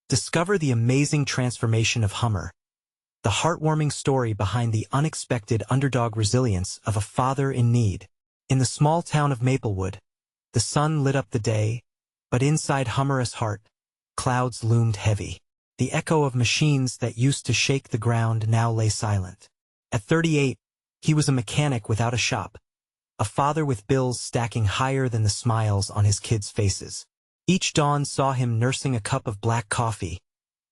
Discover the amazing transformation of Hummer, the heartwarming story behind the unexpected underdog resilience of a father in need. In the small town of Maplewood, the sun lit up the day, but inside Hummer's heart, clouds loomed heavy. The echo of machines that used to shake the ground now lay silent. At 38, he was a mechanic without a shop, a father with bills stacking higher than the smiles on his kids' faces. Each dawn saw him nursing a cup of black coffee,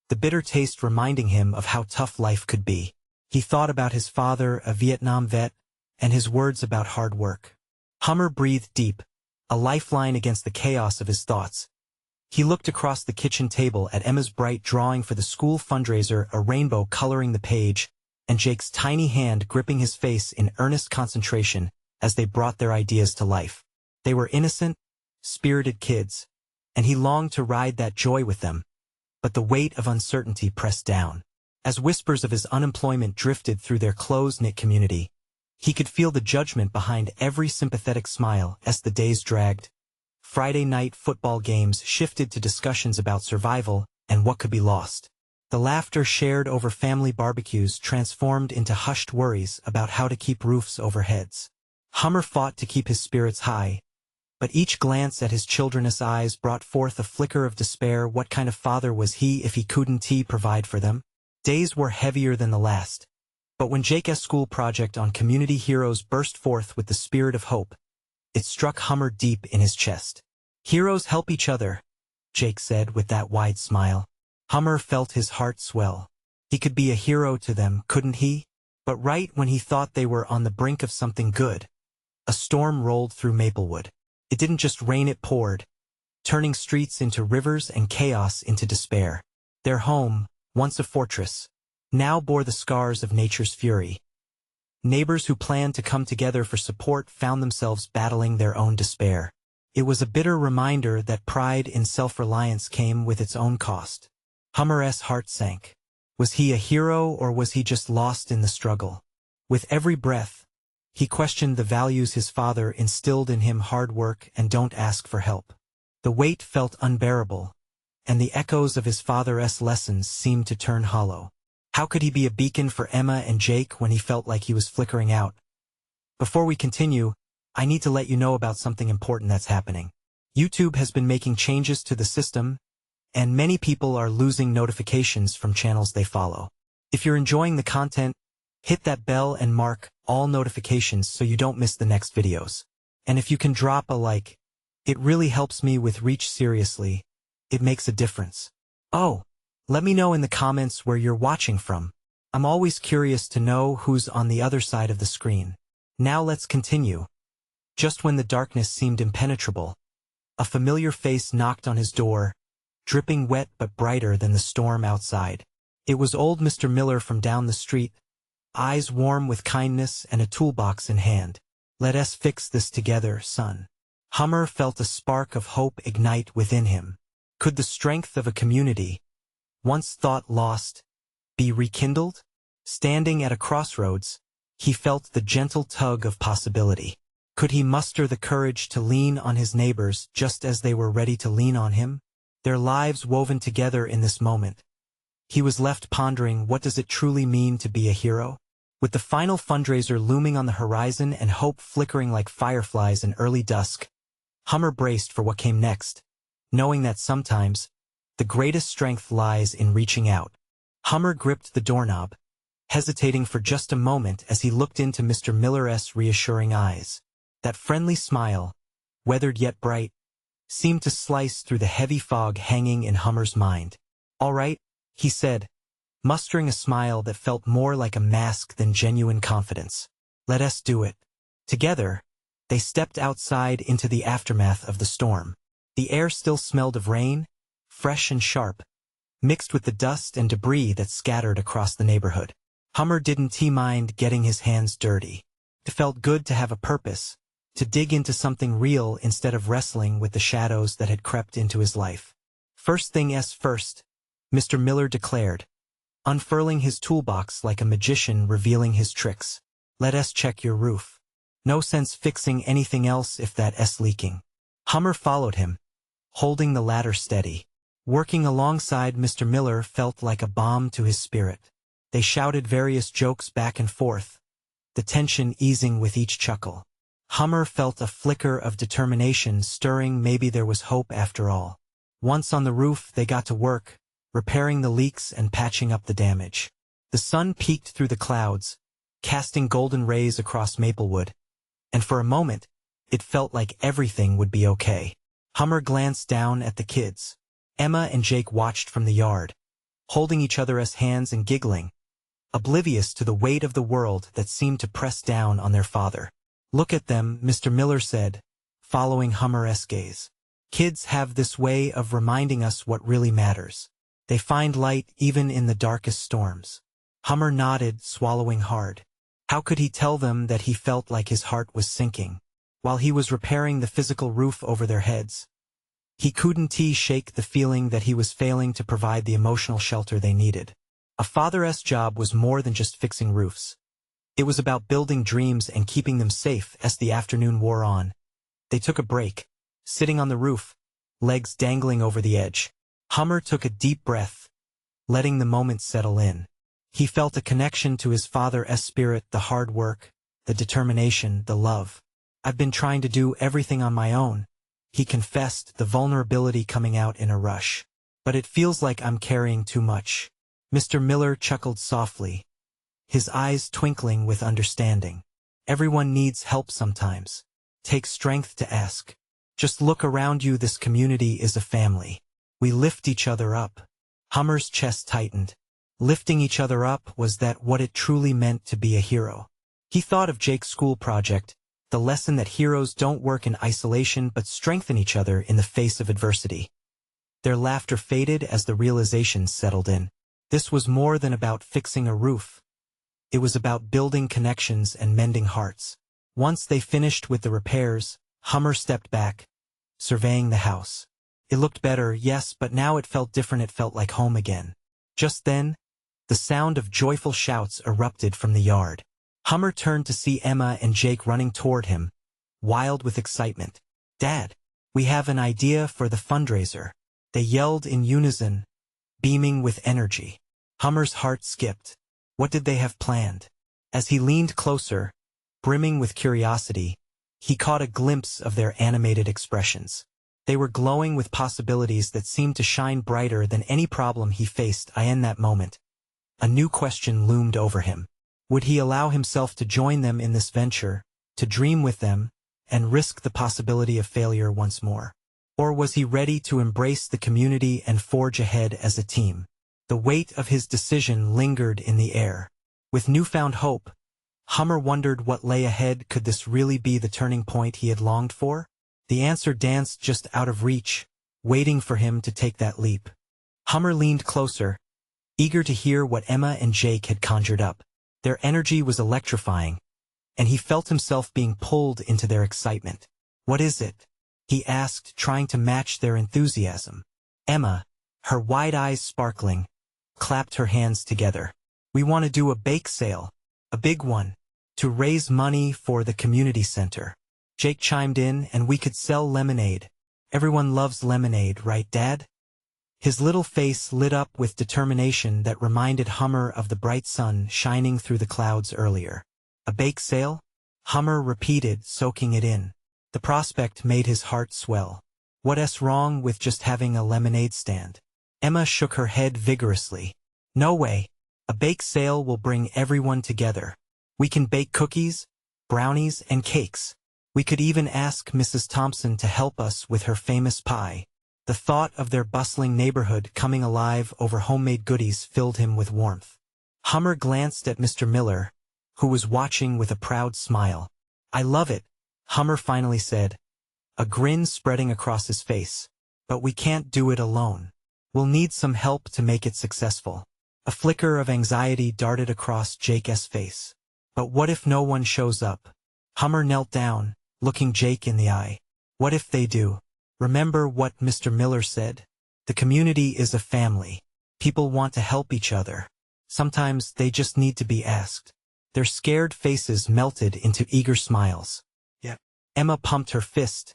the bitter taste reminding him of how tough life could be. He thought about his father, a Vietnam vet, and his words about hard work. Hummer breathed deep, a lifeline against the chaos of his thoughts. He looked across the kitchen table at Emma's bright drawing for the school fundraiser, a rainbow coloring the page, and Jake's tiny hand gripping his face in earnest concentration as they brought their ideas to life. They were innocent, spirited kids, and he longed to ride that joy with them. But the weight of uncertainty pressed down. As whispers of his unemployment drifted through their close-knit community, he could feel the judgment behind every sympathetic smile as the days dragged. Friday night football games shifted to discussions about survival and what could be lost. The laughter shared over family barbecues transformed into hushed worries about how to keep roofs over heads. Hummer fought to keep his spirits high, but each glance at his children's eyes brought forth a flicker of despair. What kind of father was he if he couldn't provide for them? Days were heavier than the last, but when Jake's school project on community heroes burst forth with the spirit of hope, it struck Hummer deep in his chest. "Heroes help each other," Jake said with that wide smile. Hummer felt his heart swell. He could be a hero to them, couldn't he? But right when he thought they were on the brink of something good, a storm rolled through Maplewood. It didn't just rain, it poured, turning streets into rivers and chaos into despair. Their home, once a fortress, now bore the scars of nature's fury. Neighbors who planned to come together for support found themselves battling their own despair. It was a bitter reminder that pride in self-reliance came with its own cost. Hummer's heart sank. Was he a hero or was he just lost in the struggle? With every breath, he questioned the values his father instilled in him: hard work and don't ask for help. The weight felt unbearable, and the echoes of his father's lessons seemed to turn hollow. How could he be a beacon for Emma and Jake when he felt like he was flickering out? Before we continue, I need to let you know about something important that's happening. YouTube has been making changes to the system, and many people are losing notifications from channels they follow. If you're enjoying the content, hit that bell and mark all notifications so you don't miss the next videos. And if you can drop a like, it really helps me with reach. Seriously, it makes a difference. Oh, let me know in the comments where you're watching from. I'm always curious to know who's on the other side of the screen. Now let's continue. Just when the darkness seemed impenetrable, a familiar face knocked on his door, dripping wet but brighter than the storm outside. It was old Mr. Miller from down the street, eyes warm with kindness and a toolbox in hand. "Let us fix this together, son." Hummer felt a spark of hope ignite within him. Could the strength of a community, once thought lost, be rekindled? Standing at a crossroads, he felt the gentle tug of possibility. Could he muster the courage to lean on his neighbors just as they were ready to lean on him? Their lives woven together in this moment. He was left pondering, what does it truly mean to be a hero? With the final fundraiser looming on the horizon and hope flickering like fireflies in early dusk, Hummer braced for what came next, knowing that sometimes the greatest strength lies in reaching out. Hummer gripped the doorknob, hesitating for just a moment as he looked into Mr. Miller's reassuring eyes. That friendly smile, weathered yet bright, seemed to slice through the heavy fog hanging in Hummer's mind. "All right," he said, mustering a smile that felt more like a mask than genuine confidence. "Let us do it." Together, they stepped outside into the aftermath of the storm. The air still smelled of rain, fresh and sharp, mixed with the dust and debris that scattered across the neighborhood. Hummer didn't mind getting his hands dirty. It felt good to have a purpose, to dig into something real instead of wrestling with the shadows that had crept into his life. "First things first," Mr. Miller declared, unfurling his toolbox like a magician revealing his tricks. "Let us check your roof. No sense fixing anything else if that's leaking." Hummer followed him, holding the ladder steady. Working alongside Mr. Miller felt like a balm to his spirit. They shouted various jokes back and forth, the tension easing with each chuckle. Hummer felt a flicker of determination stirring. Maybe there was hope after all. Once on the roof, they got to work, repairing the leaks and patching up the damage. The sun peeked through the clouds, casting golden rays across Maplewood, and for a moment, it felt like everything would be okay. Hummer glanced down at the kids. Emma and Jake watched from the yard, holding each other as hands and giggling, oblivious to the weight of the world that seemed to press down on their father. "Look at them," Mr. Miller said, following Hummer's gaze. "Kids have this way of reminding us what really matters. They find light even in the darkest storms." Hummer nodded, swallowing hard. How could he tell them that he felt like his heart was sinking, while he was repairing the physical roof over their heads? He couldn't shake the feeling that he was failing to provide the emotional shelter they needed. A father's job was more than just fixing roofs. It was about building dreams and keeping them safe. As the afternoon wore on, they took a break, sitting on the roof, legs dangling over the edge. Hummer took a deep breath, letting the moment settle in. He felt a connection to his father's spirit, the hard work, the determination, the love. "I've been trying to do everything on my own," he confessed, the vulnerability coming out in a rush. "But it feels like I'm carrying too much." Mr. Miller chuckled softly, his eyes twinkling with understanding. "Everyone needs help sometimes. Takes strength to ask. Just look around you. This community is a family. We lift each other up." Hummer's chest tightened. Lifting each other up, was that what it truly meant to be a hero? He thought of Jake's school project, the lesson that heroes don't work in isolation but strengthen each other in the face of adversity. Their laughter faded as the realization settled in. This was more than about fixing a roof. It was about building connections and mending hearts. Once they finished with the repairs, Hummer stepped back, surveying the house. It looked better, yes, but now it felt different. It felt like home again. Just then, the sound of joyful shouts erupted from the yard. Hummer turned to see Emma and Jake running toward him, wild with excitement. "Dad, we have an idea for the fundraiser," they yelled in unison, beaming with energy. Hummer's heart skipped. What did they have planned? As he leaned closer, brimming with curiosity, he caught a glimpse of their animated expressions. They were glowing with possibilities that seemed to shine brighter than any problem he faced. In that moment, a new question loomed over him. Would he allow himself to join them in this venture, to dream with them, and risk the possibility of failure once more? Or was he ready to embrace the community and forge ahead as a team? The weight of his decision lingered in the air. With newfound hope, Hummer wondered what lay ahead. Could this really be the turning point he had longed for? The answer danced just out of reach, waiting for him to take that leap. Hummer leaned closer, eager to hear what Emma and Jake had conjured up. Their energy was electrifying, and he felt himself being pulled into their excitement. "What is it?" he asked, trying to match their enthusiasm. Emma, her wide eyes sparkling, clapped her hands together. "We want to do a bake sale, a big one, to raise money for the community center." Jake chimed in, "And we could sell lemonade. Everyone loves lemonade, right, Dad?" His little face lit up with determination that reminded Hummer of the bright sun shining through the clouds earlier. "A bake sale?" Hummer repeated, soaking it in. The prospect made his heart swell. What's wrong with just having a lemonade stand? Emma shook her head vigorously. "No way. A bake sale will bring everyone together. We can bake cookies, brownies, and cakes. We could even ask Mrs. Thompson to help us with her famous pie." The thought of their bustling neighborhood coming alive over homemade goodies filled him with warmth. Hummer glanced at Mr. Miller, who was watching with a proud smile. "I love it," Hummer finally said, a grin spreading across his face. "But we can't do it alone. We'll need some help to make it successful." A flicker of anxiety darted across Jake's face. "But what if no one shows up?" Hummer knelt down, looking Jake in the eye. "What if they do? Remember what Mr. Miller said? The community is a family. People want to help each other. Sometimes they just need to be asked." Their scared faces melted into eager smiles. "Yeah." Emma pumped her fist,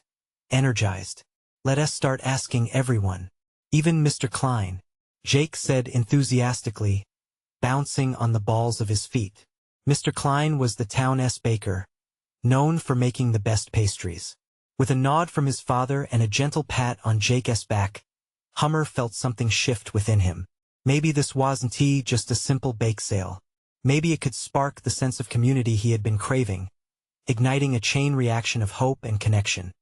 energized. "Let us start asking everyone. Even Mr. Klein, Jake said enthusiastically, bouncing on the balls of his feet. Mr. Klein was the town's baker, known for making the best pastries. With a nod from his father and a gentle pat on Jake's back, Hummer felt something shift within him. Maybe this wasn't just a simple bake sale. Maybe it could spark the sense of community he had been craving, igniting a chain reaction of hope and connection.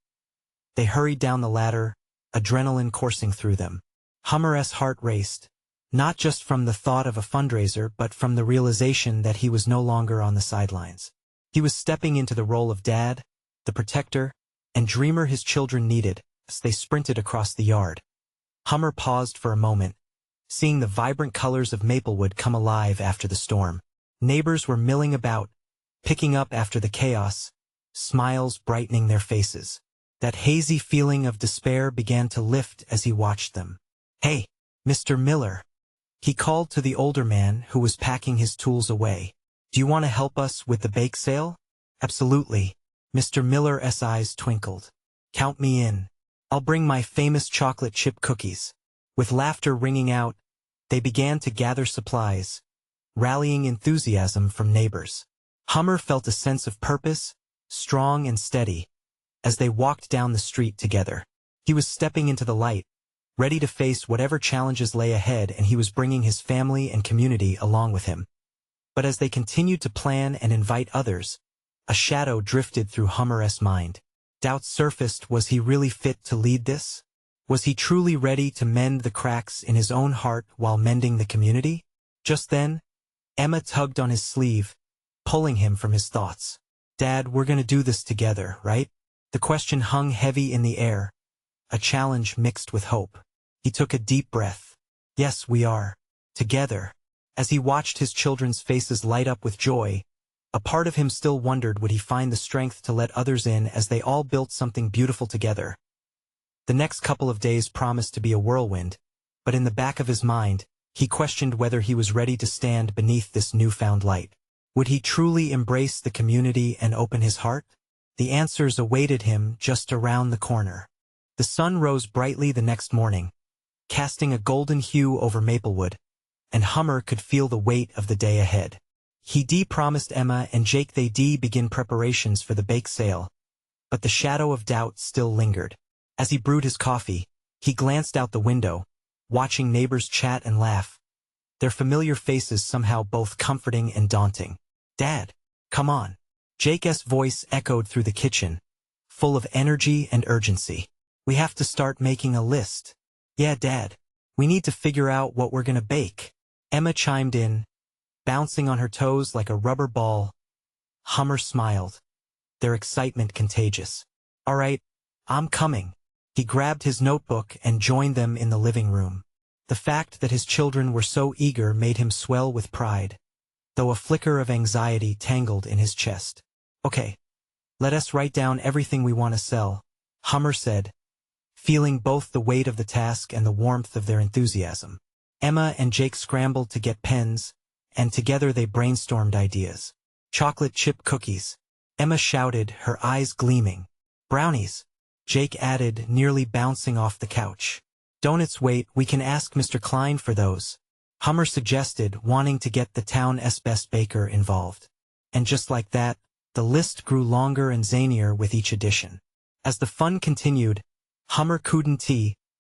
They hurried down the ladder, adrenaline coursing through them. Hummer's heart raced, not just from the thought of a fundraiser but from the realization that he was no longer on the sidelines. He was stepping into the role of dad, the protector, and dreamer his children needed as they sprinted across the yard. Hummer paused for a moment, seeing the vibrant colors of Maplewood come alive after the storm. Neighbors were milling about, picking up after the chaos, smiles brightening their faces. That hazy feeling of despair began to lift as he watched them. "Hey, Mr. Miller," he called to the older man who was packing his tools away. "Do you want to help us with the bake sale?" "Absolutely." Mr. Miller's eyes twinkled. "Count me in. I'll bring my famous chocolate chip cookies." With laughter ringing out, they began to gather supplies, rallying enthusiasm from neighbors. Hummer felt a sense of purpose, strong and steady, as they walked down the street together. He was stepping into the light, ready to face whatever challenges lay ahead, and he was bringing his family and community along with him. But as they continued to plan and invite others, a shadow drifted through Hummer's mind. Doubts surfaced. Was he really fit to lead this? Was he truly ready to mend the cracks in his own heart while mending the community? Just then, Emma tugged on his sleeve, pulling him from his thoughts. "Dad, we're gonna do this together, right?" The question hung heavy in the air, a challenge mixed with hope. He took a deep breath. "Yes, we are. Together." As he watched his children's faces light up with joy, a part of him still wondered, would he find the strength to let others in as they all built something beautiful together? The next couple of days promised to be a whirlwind, but in the back of his mind, he questioned whether he was ready to stand beneath this newfound light. Would he truly embrace the community and open his heart? The answers awaited him just around the corner. The sun rose brightly the next morning, casting a golden hue over Maplewood, and Hummer could feel the weight of the day ahead. He promised Emma and Jake they'd begin preparations for the bake sale, but the shadow of doubt still lingered. As he brewed his coffee, he glanced out the window, watching neighbors chat and laugh, their familiar faces somehow both comforting and daunting. "Dad, come on." Jake's voice echoed through the kitchen, full of energy and urgency. "We have to start making a list." "Yeah, Dad. We need to figure out what we're gonna bake." Emma chimed in, bouncing on her toes like a rubber ball. Hummer smiled, their excitement contagious. "All right, I'm coming." He grabbed his notebook and joined them in the living room. The fact that his children were so eager made him swell with pride, though a flicker of anxiety tangled in his chest. "Okay, let us write down everything we want to sell," Hummer said, feeling both the weight of the task and the warmth of their enthusiasm. Emma and Jake scrambled to get pens, and together they brainstormed ideas. "Chocolate chip cookies," Emma shouted, her eyes gleaming. "Brownies," Jake added, nearly bouncing off the couch. "Donuts, wait, we can ask Mr. Klein for those," Hummer suggested, wanting to get the town's best baker involved. And just like that, the list grew longer and zanier with each addition. As the fun continued, Hummer couldn't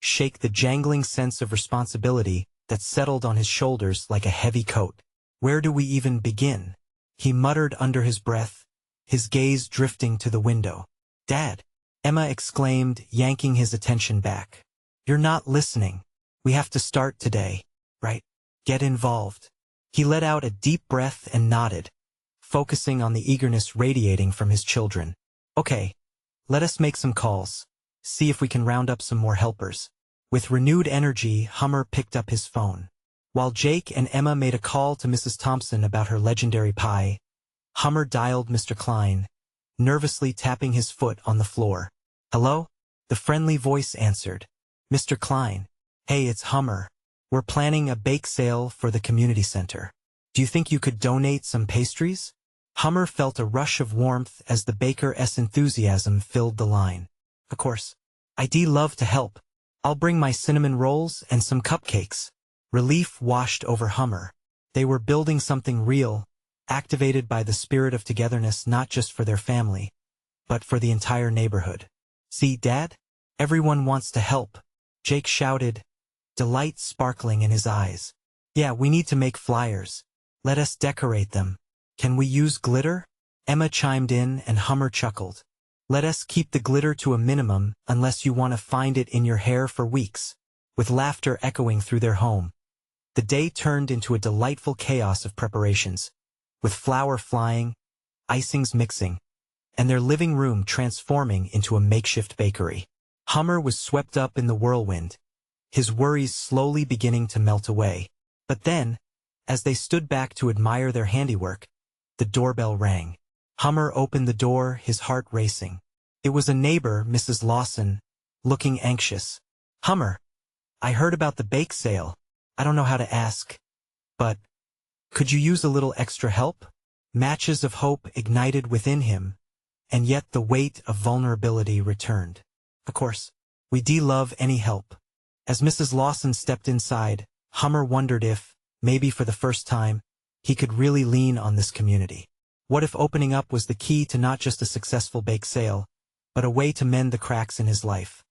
shake the jangling sense of responsibility that settled on his shoulders like a heavy coat. "Where do we even begin?" he muttered under his breath, his gaze drifting to the window. "Dad," Emma exclaimed, yanking his attention back. "You're not listening. We have to start today, right? Get involved." He let out a deep breath and nodded, focusing on the eagerness radiating from his children. "Okay, let us make some calls. See if we can round up some more helpers." With renewed energy, Hummer picked up his phone. While Jake and Emma made a call to Mrs. Thompson about her legendary pie, Hummer dialed Mr. Klein, nervously tapping his foot on the floor. "Hello?" The friendly voice answered. "Mr. Klein. Hey, it's Hummer. We're planning a bake sale for the community center. Do you think you could donate some pastries?" Hummer felt a rush of warmth as the baker's enthusiasm filled the line. "Of course. I'd love to help. I'll bring my cinnamon rolls and some cupcakes. Relief washed over Hummer. They were building something real, activated by the spirit of togetherness not just for their family, but for the entire neighborhood. See, Dad? Everyone wants to help, Jake shouted, delight sparkling in his eyes. Yeah, we need to make flyers. Let us decorate them. Can we use glitter? Emma chimed in and Hummer chuckled. Let us keep the glitter to a minimum unless you want to find it in your hair for weeks. With laughter echoing through their home, the day turned into a delightful chaos of preparations, with flour flying, icings mixing, and their living room transforming into a makeshift bakery. Hummer was swept up in the whirlwind, his worries slowly beginning to melt away. But then, as they stood back to admire their handiwork, the doorbell rang. Hummer opened the door, his heart racing. It was a neighbor, Mrs. Lawson, looking anxious. Hummer, I heard about the bake sale. I don't know how to ask, but could you use a little extra help? Matches of hope ignited within him, and yet the weight of vulnerability returned. Of course, we love any help. As Mrs. Lawson stepped inside, Hummer wondered if, maybe for the first time, he could really lean on this community. What if opening up was the key to not just a successful bake sale, but a way to mend the cracks in his life?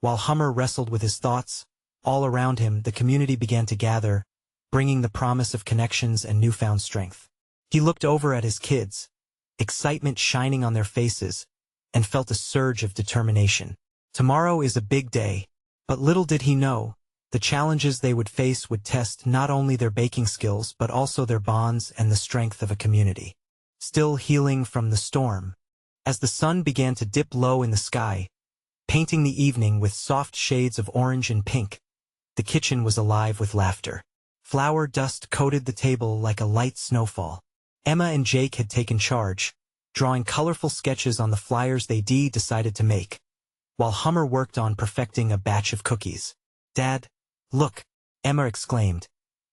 While Hummer wrestled with his thoughts, all around him the community began to gather, bringing the promise of connections and newfound strength. He looked over at his kids, excitement shining on their faces, and felt a surge of determination. Tomorrow is a big day, but little did he know, the challenges they would face would test not only their baking skills but also their bonds and the strength of a community. Still healing from the storm, as the sun began to dip low in the sky, painting the evening with soft shades of orange and pink, the kitchen was alive with laughter. Flour dust coated the table like a light snowfall. Emma and Jake had taken charge, drawing colorful sketches on the flyers they decided to make, while Hummer worked on perfecting a batch of cookies. Dad, look, Emma exclaimed,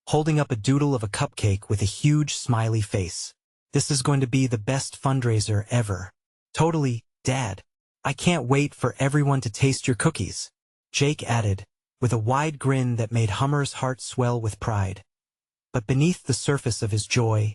holding up a doodle of a cupcake with a huge smiley face. This is going to be the best fundraiser ever. Totally, Dad. I can't wait for everyone to taste your cookies, Jake added, with a wide grin that made Hummer's heart swell with pride. But beneath the surface of his joy,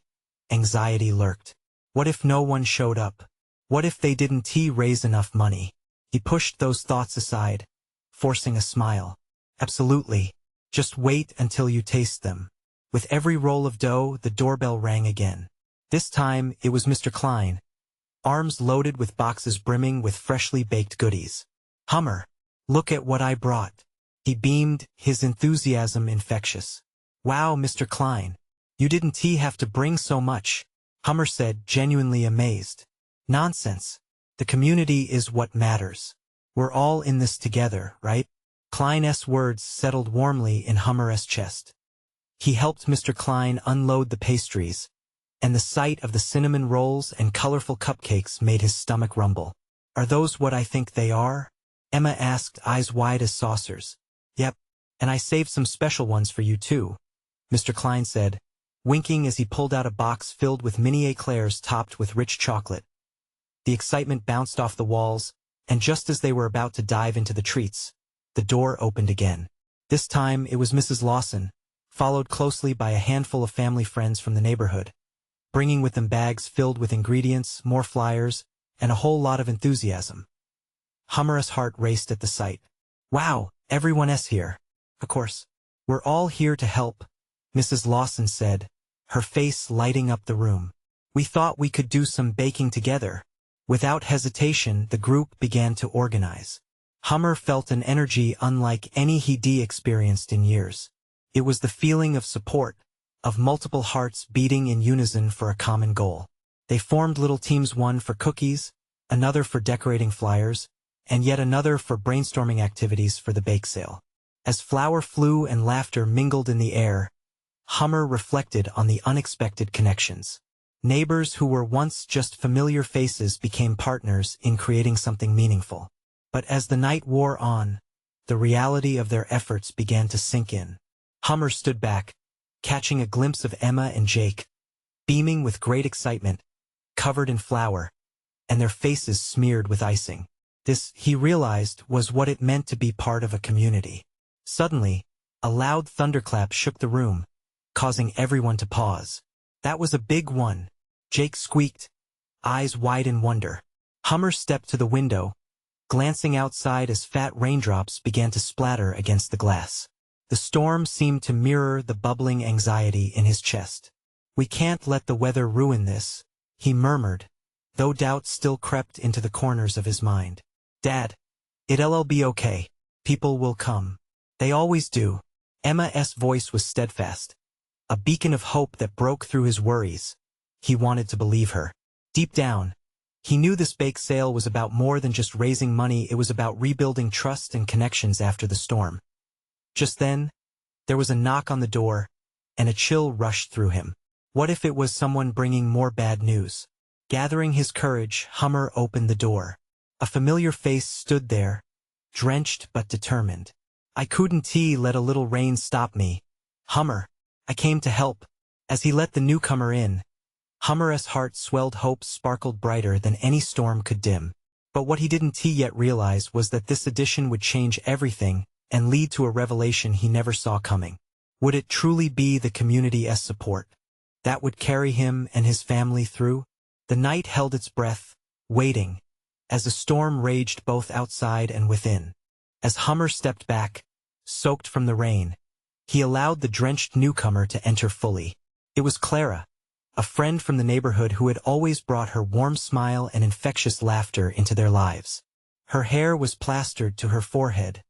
anxiety lurked. What if no one showed up? What if they didn't raise enough money? He pushed those thoughts aside, forcing a smile. Absolutely. Just wait until you taste them. With every roll of dough, the doorbell rang again. This time, it was Mr. Klein, arms loaded with boxes brimming with freshly baked goodies. Hummer, look at what I brought. He beamed, his enthusiasm infectious. Wow, Mr. Klein, you didn't have to bring so much, Hummer said, genuinely amazed. Nonsense. The community is what matters. We're all in this together, right? Klein's words settled warmly in Hummer's chest. He helped Mr. Klein unload the pastries, and the sight of the cinnamon rolls and colorful cupcakes made his stomach rumble. Are those what I think they are? Emma asked, eyes wide as saucers. Yep, and I saved some special ones for you too, Mr. Klein said, winking as he pulled out a box filled with mini eclairs topped with rich chocolate. The excitement bounced off the walls, and just as they were about to dive into the treats, the door opened again. This time it was Mrs. Lawson, followed closely by a handful of family friends from the neighborhood, bringing with them bags filled with ingredients, more flyers, and a whole lot of enthusiasm. Hummer's heart raced at the sight. Wow, everyone's here. Of course, we're all here to help, Mrs. Lawson said, her face lighting up the room. We thought we could do some baking together. Without hesitation, the group began to organize. Hummer felt an energy unlike any he'd experienced in years. It was the feeling of support, of multiple hearts beating in unison for a common goal. They formed little teams, one for cookies, another for decorating flyers, and yet another for brainstorming activities for the bake sale. As flour flew and laughter mingled in the air, Hummer reflected on the unexpected connections. Neighbors who were once just familiar faces became partners in creating something meaningful. But as the night wore on, the reality of their efforts began to sink in. Hummer stood back, catching a glimpse of Emma and Jake, beaming with great excitement, covered in flour, and their faces smeared with icing. This, he realized, was what it meant to be part of a community. Suddenly, a loud thunderclap shook the room, causing everyone to pause. That was a big one, Jake squeaked, eyes wide in wonder. Hummer stepped to the window, glancing outside as fat raindrops began to splatter against the glass. The storm seemed to mirror the bubbling anxiety in his chest. "We can't let the weather ruin this," he murmured, though doubt still crept into the corners of his mind. "Dad, it'll be okay. People will come. They always do." Emma's voice was steadfast, a beacon of hope that broke through his worries. He wanted to believe her. Deep down, he knew this bake sale was about more than just raising money. It was about rebuilding trust and connections after the storm. Just then, there was a knock on the door, and a chill rushed through him. What if it was someone bringing more bad news? Gathering his courage, Hummer opened the door. A familiar face stood there, drenched but determined. "I couldn't let a little rain stop me. Hummer, I came to help." As he let the newcomer in, Hummer's heart swelled. Hope sparkled brighter than any storm could dim. But what he didn't yet realize was that this addition would change everything and lead to a revelation he never saw coming. Would it truly be the community's support that would carry him and his family through? The night held its breath, waiting, as a storm raged both outside and within. As Hummer stepped back, soaked from the rain, he allowed the drenched newcomer to enter fully. It was Clara, a friend from the neighborhood who had always brought her warm smile and infectious laughter into their lives. Her hair was plastered to her forehead,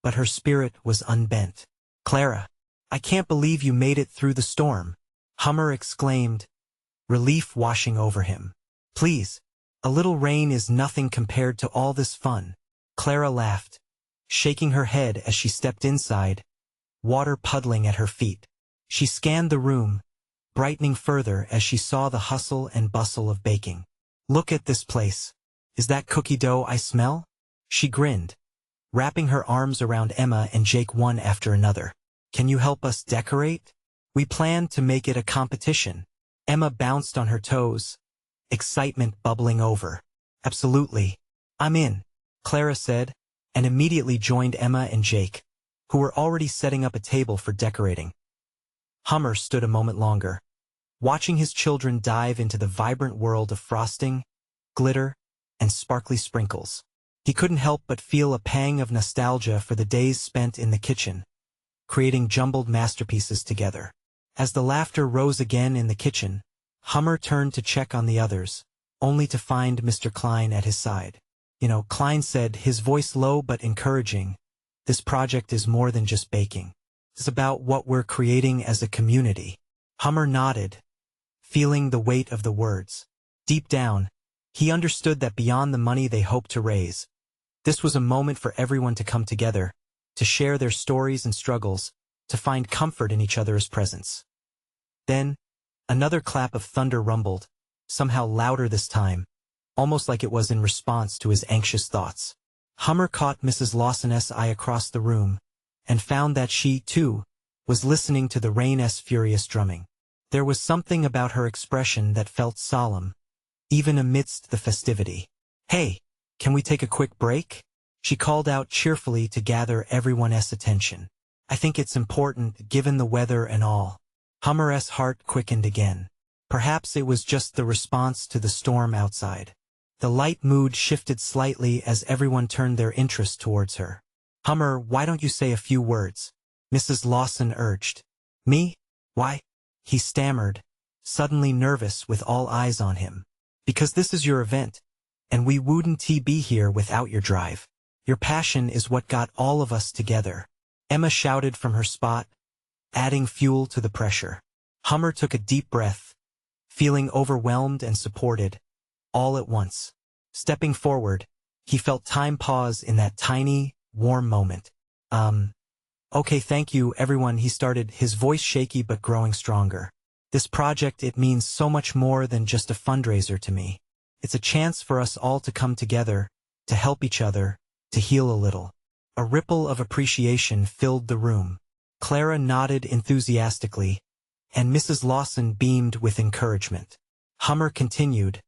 but her spirit was unbent. "Clara, I can't believe you made it through the storm," Hummer exclaimed, relief washing over him. "Please, a little rain is nothing compared to all this fun." Clara laughed, shaking her head as she stepped inside, water puddling at her feet. She scanned the room, brightening further as she saw the hustle and bustle of baking. "Look at this place. Is that cookie dough I smell?" She grinned, wrapping her arms around Emma and Jake one after another. "Can you help us decorate? We plan to make it a competition." Emma bounced on her toes, excitement bubbling over. "Absolutely. I'm in," Clara said, and immediately joined Emma and Jake, who were already setting up a table for decorating. Hummer stood a moment longer, watching his children dive into the vibrant world of frosting, glitter, and sparkly sprinkles. He couldn't help but feel a pang of nostalgia for the days spent in the kitchen, creating jumbled masterpieces together. As the laughter rose again in the kitchen, Hummer turned to check on the others, only to find Mr. Klein at his side. Klein said, his voice low but encouraging, "This project is more than just baking. It's about what we're creating as a community." Hummer nodded, feeling the weight of the words. Deep down, he understood that beyond the money they hoped to raise, this was a moment for everyone to come together, to share their stories and struggles, to find comfort in each other's presence. Then, another clap of thunder rumbled, somehow louder this time, almost like it was in response to his anxious thoughts. Hummer caught Mrs. Lawson's eye across the room, and found that she, too, was listening to the rain's furious drumming. There was something about her expression that felt solemn, even amidst the festivity. "Hey, can we take a quick break?" she called out cheerfully to gather everyone's attention. "I think it's important, given the weather and all." Hummer's heart quickened again. Perhaps it was just the response to the storm outside. The light mood shifted slightly as everyone turned their interest towards her. "Hummer, why don't you say a few words?" Mrs. Lawson urged. "Me? Why?" he stammered, suddenly nervous with all eyes on him. "Because this is your event, and we wouldn't be here without your drive. Your passion is what got all of us together." Emma shouted from her spot, adding fuel to the pressure. Hummer took a deep breath, feeling overwhelmed and supported, all at once. Stepping forward, he felt time pause in that tiny, warm moment. Okay, thank you, everyone," he started, his voice shaky but growing stronger. "This project, it means so much more than just a fundraiser to me. It's a chance for us all to come together, to help each other, to heal a little." A ripple of appreciation filled the room. Clara nodded enthusiastically, and Mrs. Lawson beamed with encouragement. Hummer continued,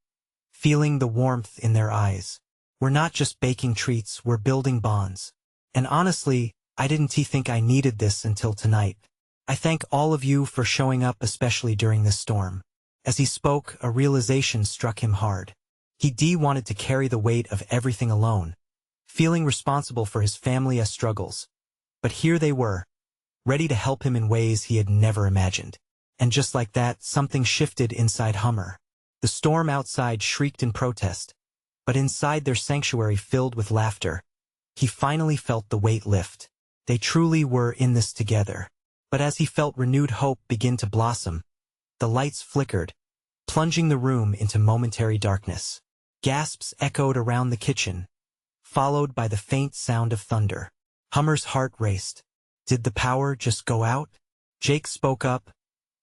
feeling the warmth in their eyes. We're not just baking treats, we're building bonds. And honestly, I didn't think I needed this until tonight. I thank all of you for showing up, especially during this storm." As he spoke, a realization struck him hard. He wanted to carry the weight of everything alone, feeling responsible for his family's struggles. But here they were, ready to help him in ways he had never imagined. And just like that, something shifted inside Hummer. The storm outside shrieked in protest, but inside their sanctuary filled with laughter, he finally felt the weight lift. They truly were in this together. But as he felt renewed hope begin to blossom, the lights flickered, plunging the room into momentary darkness. Gasps echoed around the kitchen, followed by the faint sound of thunder. Hummer's heart raced. Did the power just go out? Jake spoke up,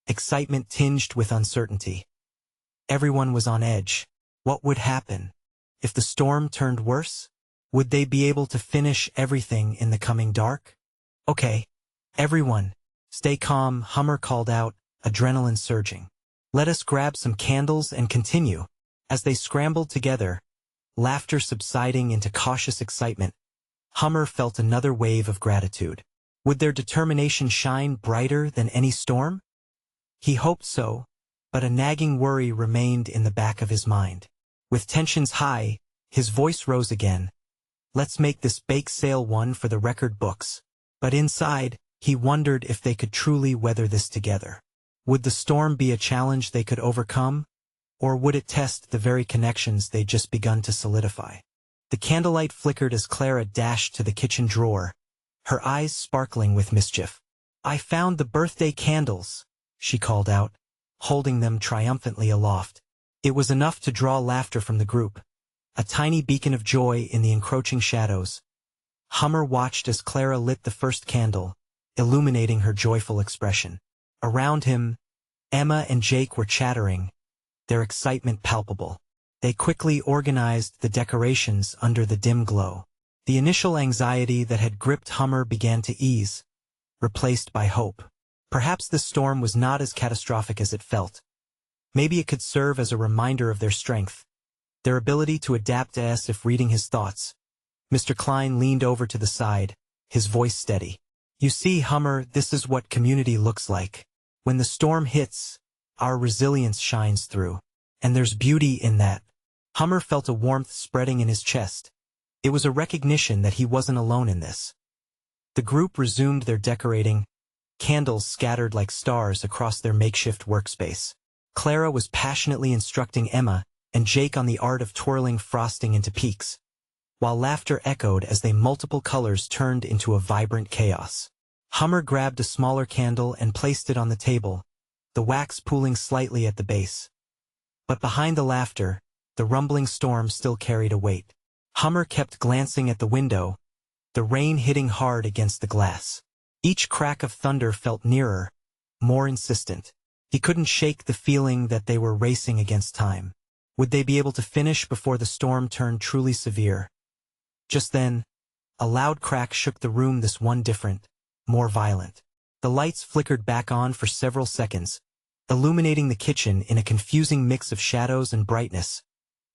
excitement tinged with uncertainty. Everyone was on edge. What would happen? If the storm turned worse? Would they be able to finish everything in the coming dark? "Okay, everyone, stay calm," Hummer called out, adrenaline surging. "Let us grab some candles and continue." As they scrambled together, laughter subsiding into cautious excitement, Hummer felt another wave of gratitude. Would their determination shine brighter than any storm? He hoped so, but a nagging worry remained in the back of his mind. With tensions high, his voice rose again. "Let's make this bake sale one for the record books." But inside, he wondered if they could truly weather this together. Would the storm be a challenge they could overcome? Or would it test the very connections they'd just begun to solidify? The candlelight flickered as Clara dashed to the kitchen drawer, her eyes sparkling with mischief. "I found the birthday candles," she called out, holding them triumphantly aloft. It was enough to draw laughter from the group, a tiny beacon of joy in the encroaching shadows. Hummer watched as Clara lit the first candle, illuminating her joyful expression. Around him, Emma and Jake were chattering, their excitement palpable. They quickly organized the decorations under the dim glow. The initial anxiety that had gripped Hummer began to ease, replaced by hope. Perhaps the storm was not as catastrophic as it felt. Maybe it could serve as a reminder of their strength, their ability to adapt as if reading his thoughts. Mr. Klein leaned over to the side, his voice steady. "You see, Hummer, this is what community looks like. When the storm hits, our resilience shines through. And there's beauty in that." Hummer felt a warmth spreading in his chest. It was a recognition that he wasn't alone in this. The group resumed their decorating, candles scattered like stars across their makeshift workspace. Clara was passionately instructing Emma and Jake on the art of twirling frosting into peaks, while laughter echoed as they multiple colors turned into a vibrant chaos. Hummer grabbed a smaller candle and placed it on the table, the wax pooling slightly at the base. But behind the laughter, the rumbling storm still carried a weight. Hummer kept glancing at the window, the rain hitting hard against the glass. Each crack of thunder felt nearer, more insistent. He couldn't shake the feeling that they were racing against time. Would they be able to finish before the storm turned truly severe? Just then, a loud crack shook the room, this one different, more violent. The lights flickered back on for several seconds, illuminating the kitchen in a confusing mix of shadows and brightness,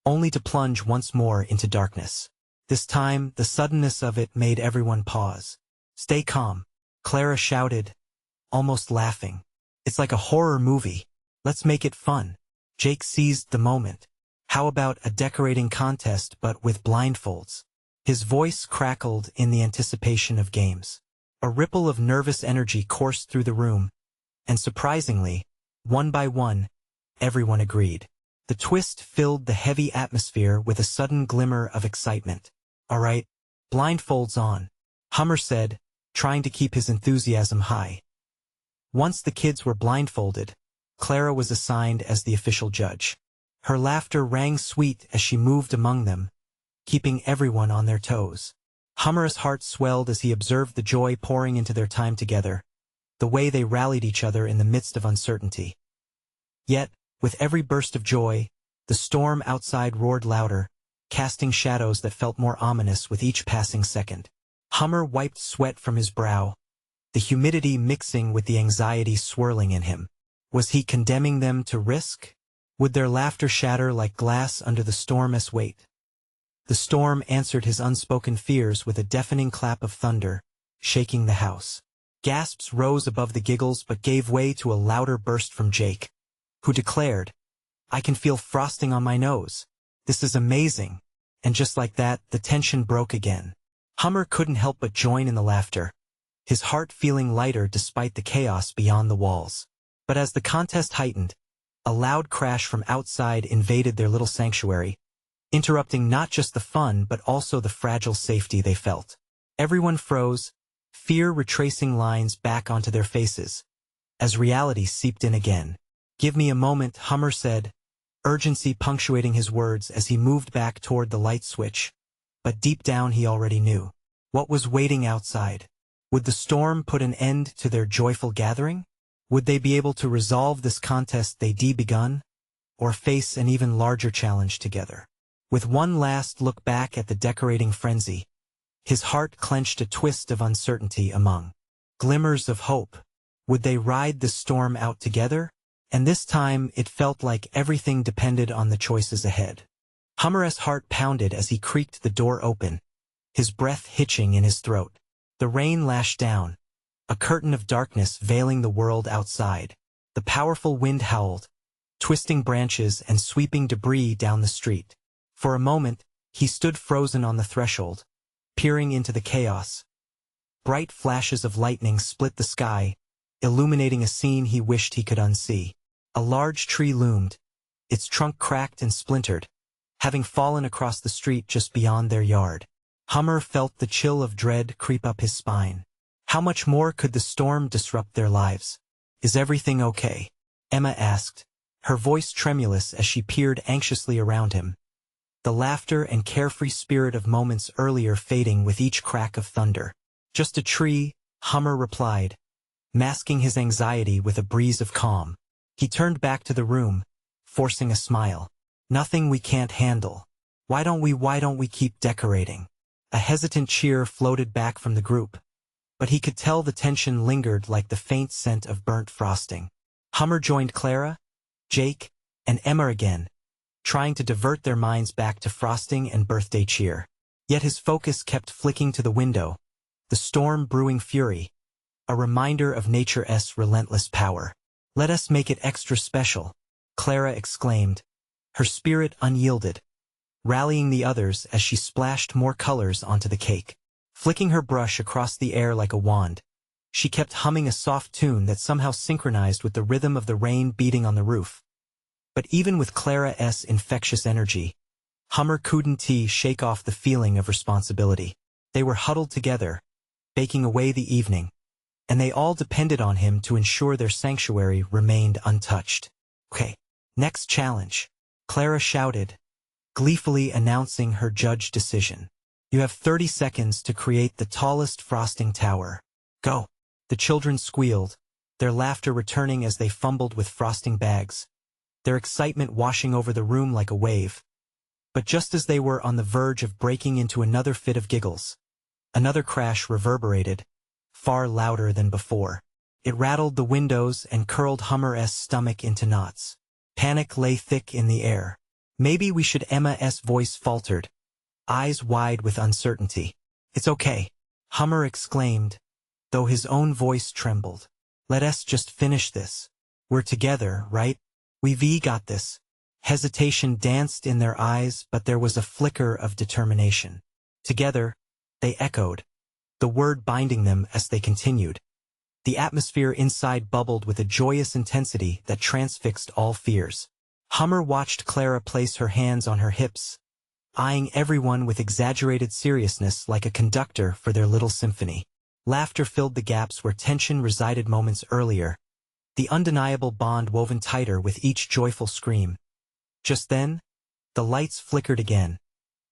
only to plunge once more into darkness. This time, the suddenness of it made everyone pause. "Stay calm," Clara shouted, almost laughing. "It's like a horror movie. Let's make it fun." Jake seized the moment. "How about a decorating contest but with blindfolds?" His voice crackled in the anticipation of games. A ripple of nervous energy coursed through the room, and surprisingly, one by one, everyone agreed. The twist filled the heavy atmosphere with a sudden glimmer of excitement. "All right, blindfolds on," Hummer said, trying to keep his enthusiasm high. Once the kids were blindfolded, Clara was assigned as the official judge. Her laughter rang sweet as she moved among them, keeping everyone on their toes. Hummer's heart swelled as he observed the joy pouring into their time together, the way they rallied each other in the midst of uncertainty. Yet, with every burst of joy, the storm outside roared louder, casting shadows that felt more ominous with each passing second. Hummer wiped sweat from his brow, the humidity mixing with the anxiety swirling in him. Was he condemning them to risk? Would their laughter shatter like glass under the storm's weight? The storm answered his unspoken fears with a deafening clap of thunder, shaking the house. Gasps rose above the giggles but gave way to a louder burst from Jake, who declared, "I can feel frosting on my nose. This is amazing." And just like that, the tension broke again. Hummer couldn't help but join in the laughter, his heart feeling lighter despite the chaos beyond the walls. But as the contest heightened, a loud crash from outside invaded their little sanctuary, interrupting not just the fun but also the fragile safety they felt. Everyone froze, fear retracing lines back onto their faces, as reality seeped in again. "Give me a moment," Hummer said, urgency punctuating his words as he moved back toward the light switch. But deep down he already knew what was waiting outside. Would the storm put an end to their joyful gathering? Would they be able to resolve this contest they'd begun, or face an even larger challenge together? With one last look back at the decorating frenzy, his heart clenched a twist of uncertainty among glimmers of hope. Would they ride the storm out together? And this time it felt like everything depended on the choices ahead. Hummer's heart pounded as he creaked the door open, his breath hitching in his throat. The rain lashed down, a curtain of darkness veiling the world outside. The powerful wind howled, twisting branches and sweeping debris down the street. For a moment, he stood frozen on the threshold, peering into the chaos. Bright flashes of lightning split the sky, illuminating a scene he wished he could unsee. A large tree loomed, its trunk cracked and splintered, having fallen across the street just beyond their yard. Hummer felt the chill of dread creep up his spine. How much more could the storm disrupt their lives? "Is everything okay?" Emma asked, her voice tremulous as she peered anxiously around him, the laughter and carefree spirit of moments earlier fading with each crack of thunder. "Just a tree," Hummer replied, masking his anxiety with a breeze of calm. He turned back to the room, forcing a smile. "Nothing we can't handle. Why don't we keep decorating?" A hesitant cheer floated back from the group, but he could tell the tension lingered like the faint scent of burnt frosting. Hummer joined Clara, Jake, and Emma again, trying to divert their minds back to frosting and birthday cheer. Yet his focus kept flicking to the window, the storm brewing fury, a reminder of nature's relentless power. "Let us make it extra special," Clara exclaimed, her spirit unyielded, rallying the others as she splashed more colors onto the cake. Flicking her brush across the air like a wand, she kept humming a soft tune that somehow synchronized with the rhythm of the rain beating on the roof. But even with Clara's infectious energy, Hummer couldn't shake off the feeling of responsibility. They were huddled together, baking away the evening, and they all depended on him to ensure their sanctuary remained untouched. "Okay, next challenge," Clara shouted, gleefully announcing her judge decision. "You have 30 seconds to create the tallest frosting tower. Go." The children squealed, their laughter returning as they fumbled with frosting bags, their excitement washing over the room like a wave. But just as they were on the verge of breaking into another fit of giggles, another crash reverberated, far louder than before. It rattled the windows and curled Hummer's stomach into knots. Panic lay thick in the air. "Maybe we should," Emma's voice faltered, eyes wide with uncertainty. "It's okay," Hummer exclaimed, though his own voice trembled. "Let us just finish this. We're together, right? We've got this." Hesitation danced in their eyes, but there was a flicker of determination. Together, they echoed, the word binding them as they continued. The atmosphere inside bubbled with a joyous intensity that transfixed all fears. Hummer watched Clara place her hands on her hips, eyeing everyone with exaggerated seriousness like a conductor for their little symphony. Laughter filled the gaps where tension resided moments earlier, the undeniable bond woven tighter with each joyful scream. Just then, the lights flickered again,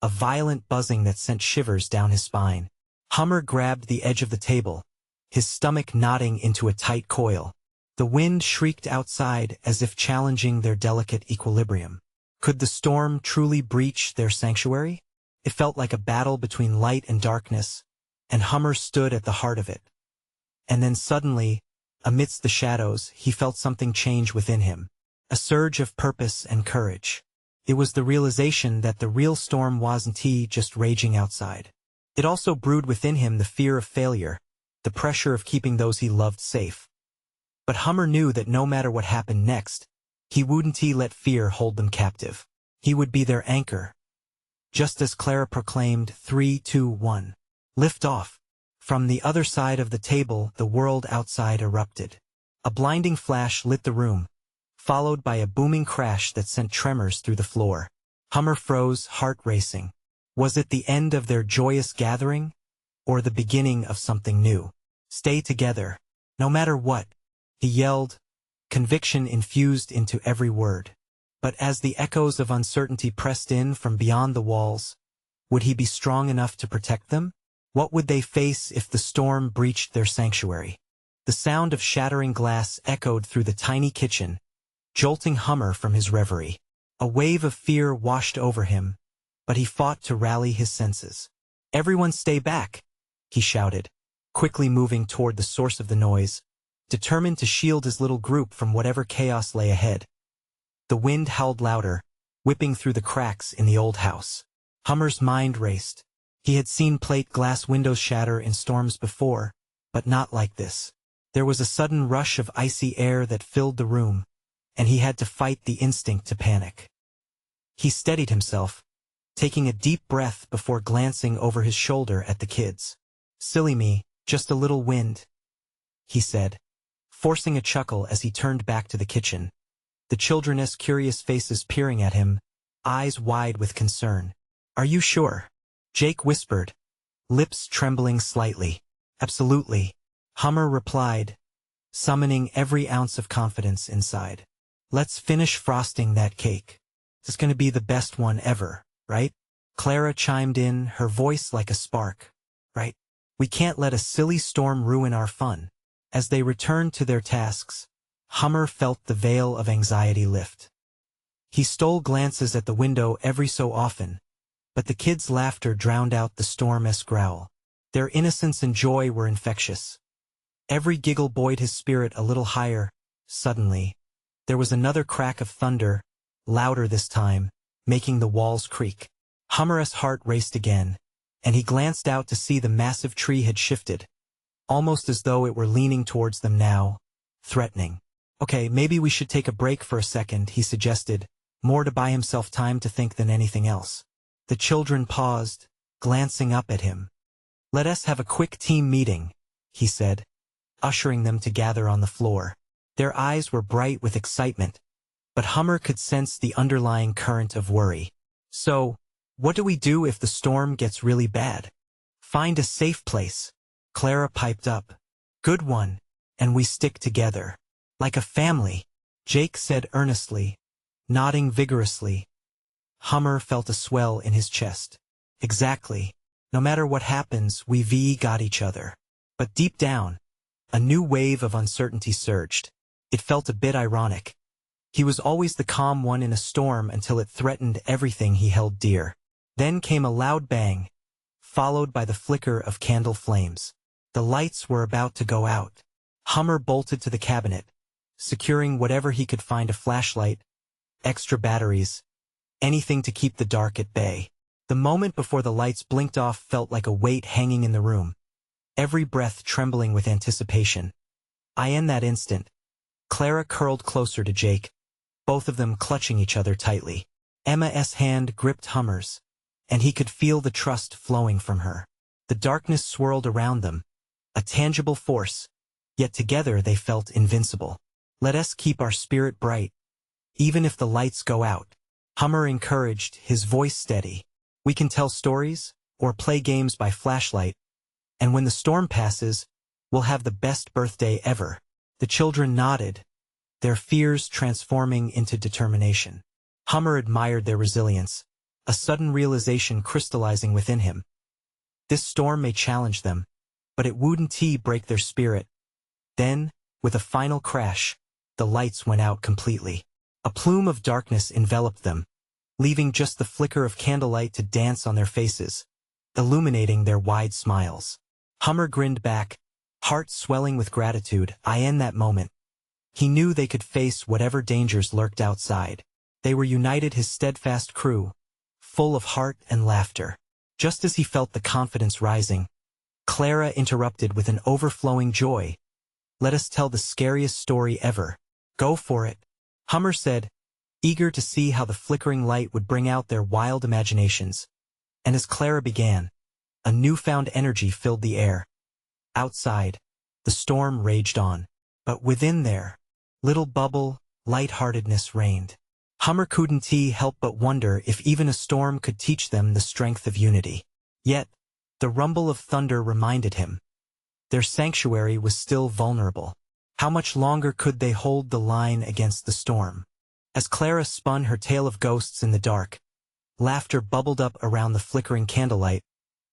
a violent buzzing that sent shivers down his spine. Hummer grabbed the edge of the table, his stomach knotting into a tight coil. The wind shrieked outside as if challenging their delicate equilibrium. Could the storm truly breach their sanctuary? It felt like a battle between light and darkness, and Hummer stood at the heart of it. And then suddenly, amidst the shadows, he felt something change within him, a surge of purpose and courage. It was the realization that the real storm wasn't just raging outside. It also brewed within him the fear of failure, the pressure of keeping those he loved safe. But Hummer knew that no matter what happened next, he wouldn't let fear hold them captive. He would be their anchor. Just as Clara proclaimed 3, 2, 1. Lift off. From the other side of the table, the world outside erupted. A blinding flash lit the room, followed by a booming crash that sent tremors through the floor. Hummer froze, heart racing. Was it the end of their joyous gathering, or the beginning of something new? Stay together, no matter what, he yelled, conviction infused into every word. But as the echoes of uncertainty pressed in from beyond the walls, would he be strong enough to protect them? What would they face if the storm breached their sanctuary? The sound of shattering glass echoed through the tiny kitchen, jolting Hummer from his reverie. A wave of fear washed over him, but he fought to rally his senses. Everyone stay back, he shouted, quickly moving toward the source of the noise, determined to shield his little group from whatever chaos lay ahead. The wind howled louder, whipping through the cracks in the old house. Hummer's mind raced. He had seen plate glass windows shatter in storms before, but not like this. There was a sudden rush of icy air that filled the room, and he had to fight the instinct to panic. He steadied himself, taking a deep breath before glancing over his shoulder at the kids. Silly me, just a little wind, he said, forcing a chuckle as he turned back to the kitchen. The children's curious faces peering at him, eyes wide with concern. Are you sure? Jake whispered, lips trembling slightly. Absolutely, Hummer replied, summoning every ounce of confidence inside. Let's finish frosting that cake. It's going to be the best one ever, right? Clara chimed in, her voice like a spark. Right? We can't let a silly storm ruin our fun. As they returned to their tasks, Hummer felt the veil of anxiety lift. He stole glances at the window every so often, but the kids' laughter drowned out the storm's growl. Their innocence and joy were infectious. Every giggle buoyed his spirit a little higher. Suddenly, there was another crack of thunder, louder this time, making the walls creak. Hummer's heart raced again, and he glanced out to see the massive tree had shifted, almost as though it were leaning towards them now, threatening. Okay, maybe we should take a break for a second, he suggested, more to buy himself time to think than anything else. The children paused, glancing up at him. Let us have a quick team meeting, he said, ushering them to gather on the floor. Their eyes were bright with excitement, but Hummer could sense the underlying current of worry. So, what do we do if the storm gets really bad? Find a safe place, Clara piped up. Good one, and we stick together. Like a family, Jake said earnestly, nodding vigorously. Hummer felt a swell in his chest. Exactly. No matter what happens, we got each other. But deep down, a new wave of uncertainty surged. It felt a bit ironic. He was always the calm one in a storm until it threatened everything he held dear. Then came a loud bang, followed by the flicker of candle flames. The lights were about to go out. Hummer bolted to the cabinet, securing whatever he could find: a flashlight, extra batteries, anything to keep the dark at bay. The moment before the lights blinked off felt like a weight hanging in the room, every breath trembling with anticipation. In that instant, Clara curled closer to Jake, both of them clutching each other tightly. Emma's hand gripped Hummer's, and he could feel the trust flowing from her. The darkness swirled around them, a tangible force, yet together they felt invincible. Let us keep our spirit bright, even if the lights go out, Hummer encouraged, his voice steady. We can tell stories, or play games by flashlight, and when the storm passes, we'll have the best birthday ever. The children nodded, their fears transforming into determination. Hummer admired their resilience, a sudden realization crystallizing within him. This storm may challenge them, but it wouldn't break their spirit. Then, with a final crash, the lights went out completely. A plume of darkness enveloped them, leaving just the flicker of candlelight to dance on their faces, illuminating their wide smiles. Hummer grinned back, heart swelling with gratitude. In that moment, he knew they could face whatever dangers lurked outside. They were united, his steadfast crew, full of heart and laughter. Just as he felt the confidence rising, Clara interrupted with an overflowing joy. "Let us tell the scariest story ever." "Go for it," Hummer said, eager to see how the flickering light would bring out their wild imaginations. And as Clara began, a newfound energy filled the air. Outside, the storm raged on, but within there, little bubble, light-heartedness reigned. Hummer couldn't help but wonder if even a storm could teach them the strength of unity. Yet, the rumble of thunder reminded him. Their sanctuary was still vulnerable. How much longer could they hold the line against the storm? As Clara spun her tale of ghosts in the dark, laughter bubbled up around the flickering candlelight,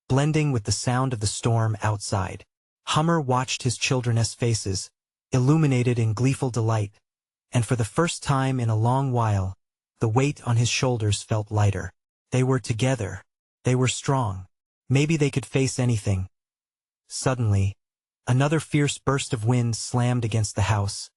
blending with the sound of the storm outside. Hummer watched his children's faces, illuminated in gleeful delight, and for the first time in a long while, the weight on his shoulders felt lighter. They were together. They were strong. Maybe they could face anything. Suddenly, another fierce burst of wind slammed against the house,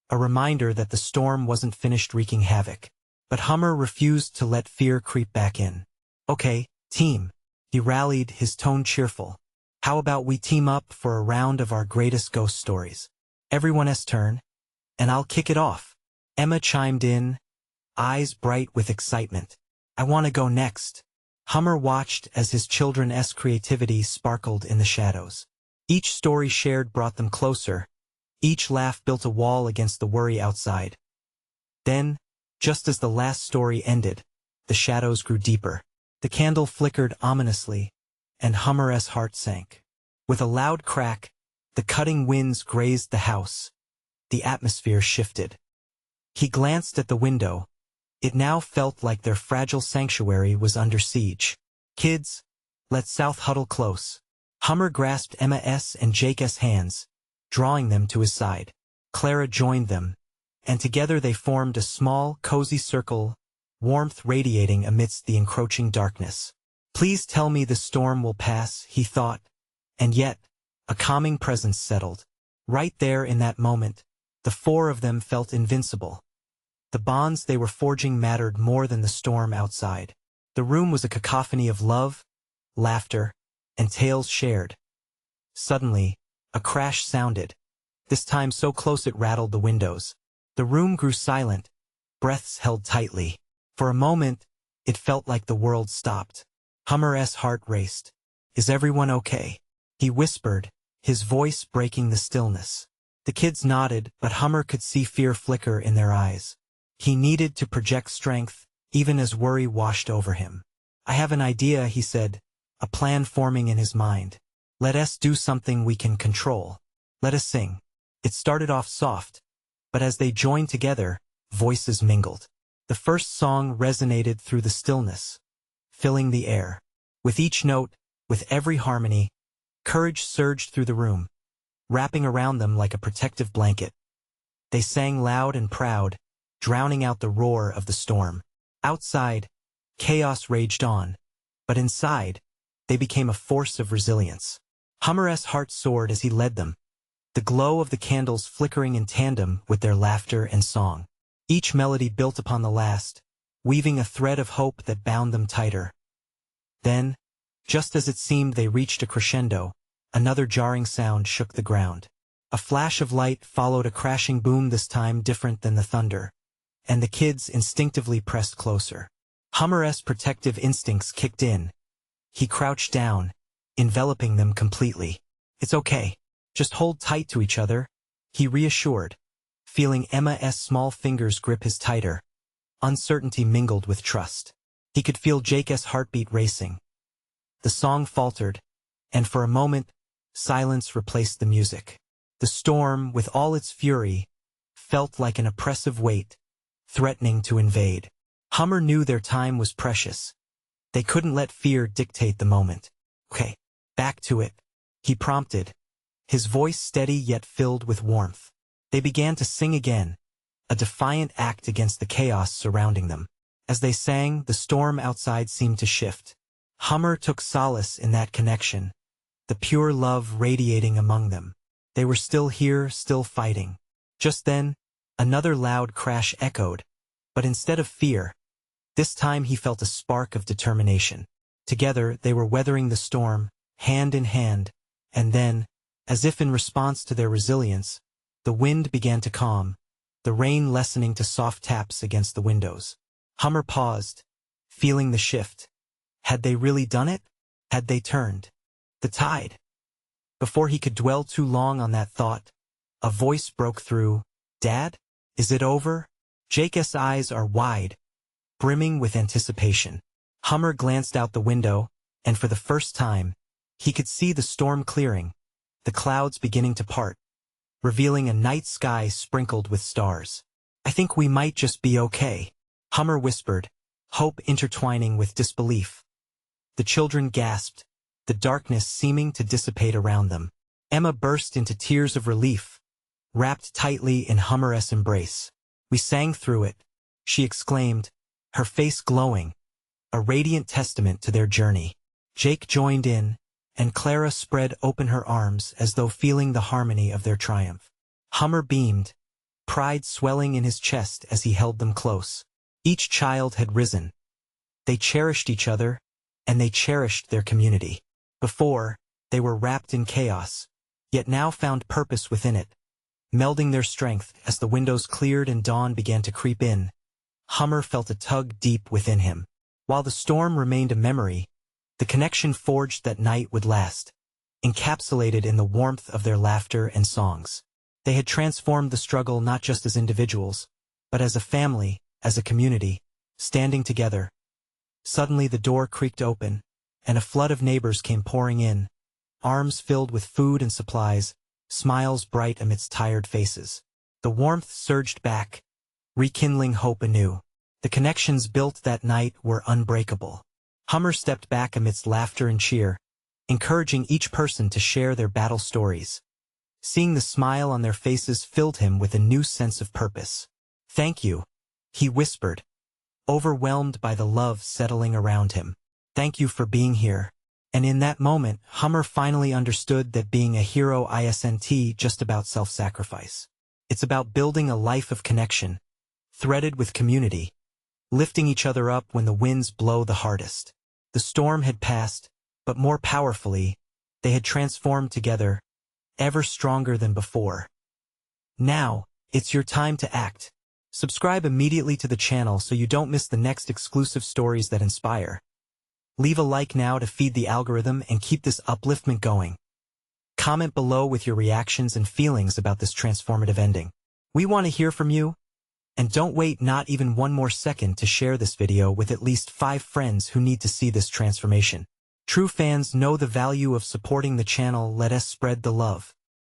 a reminder that the storm wasn't finished wreaking havoc. But Hummer refused to let fear creep back in. "Okay, team," he rallied, his tone cheerful. "How about we team up for a round of our greatest ghost stories? Everyone's turn, and I'll kick it off." Emma chimed in, eyes bright with excitement. "I want to go next." Hummer watched as his children's creativity sparkled in the shadows. Each story shared brought them closer. Each laugh built a wall against the worry outside. Then, just as the last story ended, the shadows grew deeper. The candle flickered ominously, and Hummer's heart sank. With a loud crack, the cutting winds grazed the house. The atmosphere shifted. He glanced at the window. It now felt like their fragile sanctuary was under siege. "Kids, let's South huddle close." Hummer grasped Emma's and Jake's hands, drawing them to his side. Clara joined them, and together they formed a small, cozy circle, warmth radiating amidst the encroaching darkness. "Please tell me the storm will pass," he thought, and yet, a calming presence settled. Right there in that moment, the four of them felt invincible. The bonds they were forging mattered more than the storm outside. The room was a cacophony of love, laughter, and tales shared. Suddenly, a crash sounded, this time so close it rattled the windows. The room grew silent, breaths held tightly. For a moment, it felt like the world stopped. Hummer's heart raced. "Is everyone okay?" he whispered, his voice breaking the stillness. The kids nodded, but Hummer could see fear flicker in their eyes. He needed to project strength, even as worry washed over him. "I have an idea," he said, a plan forming in his mind. "Let us do something we can control. Let us sing." It started off soft, but as they joined together, voices mingled. The first song resonated through the stillness, filling the air. With each note, with every harmony, courage surged through the room, wrapping around them like a protective blanket. They sang loud and proud, drowning out the roar of the storm. Outside, chaos raged on, but inside, they became a force of resilience. Hummer's heart soared as he led them, the glow of the candles flickering in tandem with their laughter and song. Each melody built upon the last, weaving a thread of hope that bound them tighter. Then, just as it seemed they reached a crescendo, another jarring sound shook the ground. A flash of light followed a crashing boom, this time different than the thunder, and the kids instinctively pressed closer. Hummer's protective instincts kicked in. He crouched down, enveloping them completely. "It's okay. Just hold tight to each other," he reassured, feeling Emma's small fingers grip his tighter. Uncertainty mingled with trust. He could feel Jake's heartbeat racing. The song faltered, and for a moment, silence replaced the music. The storm, with all its fury, felt like an oppressive weight, threatening to invade. Hummer knew their time was precious. They couldn't let fear dictate the moment. "Okay, back to it," he prompted, his voice steady yet filled with warmth. They began to sing again, a defiant act against the chaos surrounding them. As they sang, the storm outside seemed to shift. Hummer took solace in that connection, the pure love radiating among them. They were still here, still fighting. Just then, another loud crash echoed, But instead of fear, this time he felt a spark of determination. Together, they were weathering the storm, hand in hand, and then, as if in response to their resilience, the wind began to calm, the rain lessening to soft taps against the windows. Hummer paused, feeling the shift. Had they really done it? Had they turned the tide? Before he could dwell too long on that thought, a voice broke through. "Dad? Is it over?" Jake's eyes are wide, brimming with anticipation. Hummer glanced out the window, and for the first time, he could see the storm clearing, the clouds beginning to part, revealing a night sky sprinkled with stars. "I think we might just be okay," Hummer whispered, hope intertwining with disbelief. The children gasped, the darkness seeming to dissipate around them. Emma burst into tears of relief, wrapped tightly in Hummer's embrace. "We sang through it," she exclaimed, her face glowing, a radiant testament to their journey. Jake joined in, and Clara spread open her arms as though feeling the harmony of their triumph. Hummer beamed, pride swelling in his chest as he held them close. Each child had risen. They cherished each other, and they cherished their community. Before, they were wrapped in chaos, yet now found purpose within it, melding their strength as the windows cleared and dawn began to creep in. Hummer felt a tug deep within him. While the storm remained a memory, the connection forged that night would last, encapsulated in the warmth of their laughter and songs. They had transformed the struggle not just as individuals, but as a family, as a community, standing together. Suddenly the door creaked open, and a flood of neighbors came pouring in, arms filled with food and supplies, smiles bright amidst tired faces. The warmth surged back, rekindling hope anew. The connections built that night were unbreakable. Hummer stepped back amidst laughter and cheer, encouraging each person to share their battle stories. Seeing the smile on their faces filled him with a new sense of purpose. "Thank you," he whispered, overwhelmed by the love settling around him. "Thank you for being here." And in that moment, Hummer finally understood that being a hero isn't just about self-sacrifice. It's about building a life of connection, threaded with community, lifting each other up when the winds blow the hardest. The storm had passed, but more powerfully, they had transformed together, ever stronger than before. Now, it's your time to act. Subscribe immediately to the channel so you don't miss the next exclusive stories that inspire. Leave a like now to feed the algorithm and keep this upliftment going. Comment below with your reactions and feelings about this transformative ending. We want to hear from you. And don't wait not even one more second to share this video with at least 5 friends who need to see this transformation. True fans know the value of supporting the channel. Let us spread the love.